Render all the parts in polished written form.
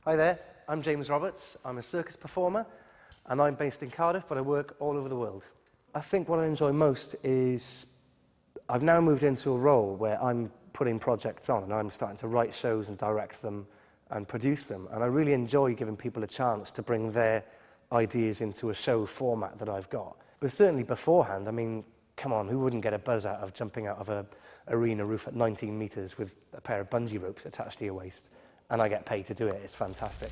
Hi there, I'm James Roberts. I'm a circus performer and I'm based in Cardiff, but I work all over the world. I think what I enjoy most is I've now moved into a role where I'm putting projects on and I'm starting to write shows and direct them and produce them. And I really enjoy giving people a chance to bring their ideas into a show format that I've got. But certainly beforehand, I mean, come on, who wouldn't get a buzz out of jumping out of an arena roof at 19 metres with a pair of bungee ropes attached to your waist? And I get paid to do it. It's fantastic.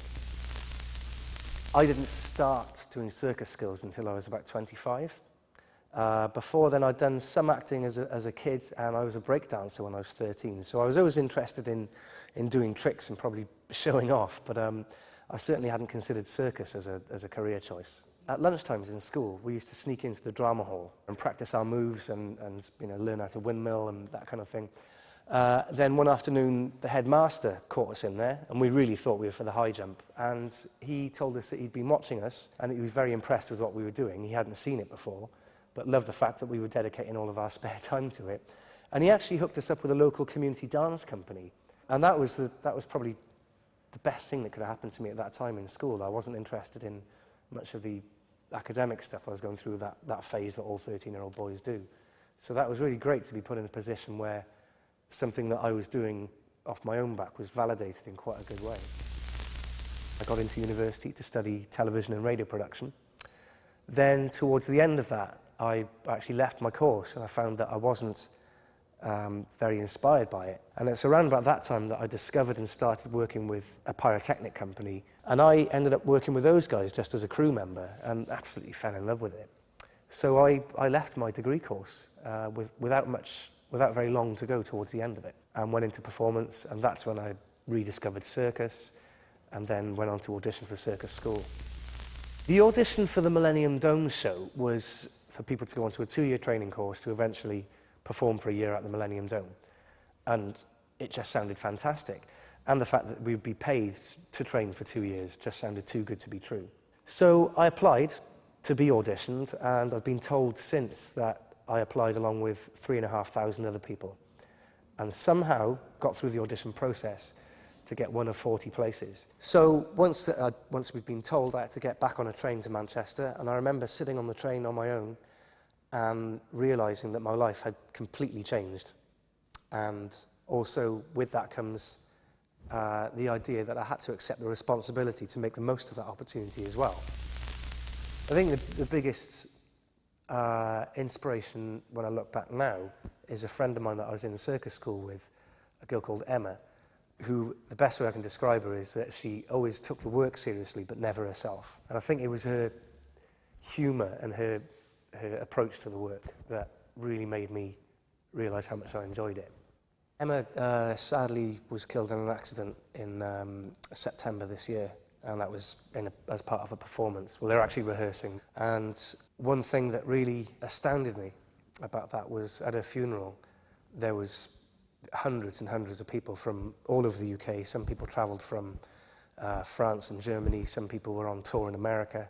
I didn't start doing circus skills until I was about 25. Before then, I'd done some acting as a kid, and I was a breakdancer when I was 13. So I was always interested in doing tricks and probably showing off, but I certainly hadn't considered circus as a career choice. At lunchtimes in school, we used to sneak into the drama hall and practice our moves and learn how to windmill and that kind of thing. Then one afternoon, the headmaster caught us in there, and we really thought we were for the high jump. And he told us that he'd been watching us, and he was very impressed with what we were doing. He hadn't seen it before, but loved the fact that we were dedicating all of our spare time to it. And he actually hooked us up with a local community dance company. And that was probably the best thing that could have happened to me at that time in school. I wasn't interested in much of the academic stuff. I was going through that phase that all 13-year-old boys do. So that was really great to be put in a position where something that I was doing off my own back was validated in quite a good way. I got into university to study television and radio production. Then towards the end of that, I actually left my course and I found that I wasn't very inspired by it. And it's around about that time that I discovered and started working with a pyrotechnic company. And I ended up working with those guys just as a crew member and absolutely fell in love with it. So I left my degree course without very long to go towards the end of it, and went into performance, and that's when I rediscovered Circus, and then went on to audition for Circus School. The audition for the Millennium Dome show was for people to go onto a 2-year training course to eventually perform for a year at the Millennium Dome, and it just sounded fantastic. And the fact that we'd be paid to train for 2 years just sounded too good to be true. So I applied to be auditioned, and I've been told since that I applied along with 3,500 other people and somehow got through the audition process to get one of 40 places. So once we'd been told, I had to get back on a train to Manchester, and I remember sitting on the train on my own and realising that my life had completely changed. And also with that comes the idea that I had to accept the responsibility to make the most of that opportunity as well. I think the biggest inspiration when I look back now is a friend of mine that I was in circus school with, a girl called Emma, who the best way I can describe her is that she always took the work seriously but never herself. And I think it was her humour and her approach to the work that really made me realise how much I enjoyed it. Emma sadly was killed in an accident in September this year, and that was as part of a performance. Well, they were actually rehearsing. And one thing that really astounded me about that was at her funeral, there was hundreds and hundreds of people from all over the UK. Some people travelled from France and Germany. Some people were on tour in America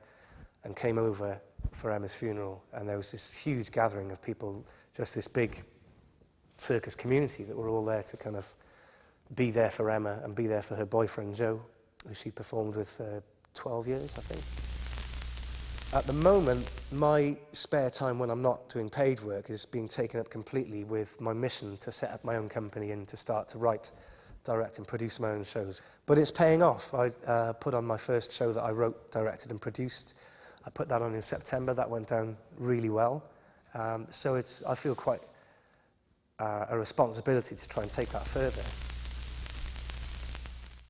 and came over for Emma's funeral. And there was this huge gathering of people, just this big circus community that were all there to kind of be there for Emma and be there for her boyfriend, Joe, who she performed with for 12 years, I think. At the moment, my spare time when I'm not doing paid work is being taken up completely with my mission to set up my own company and to start to write, direct and produce my own shows. But it's paying off. I put on my first show that I wrote, directed and produced. I put that on in September. That went down really well. So I feel quite a responsibility to try and take that further.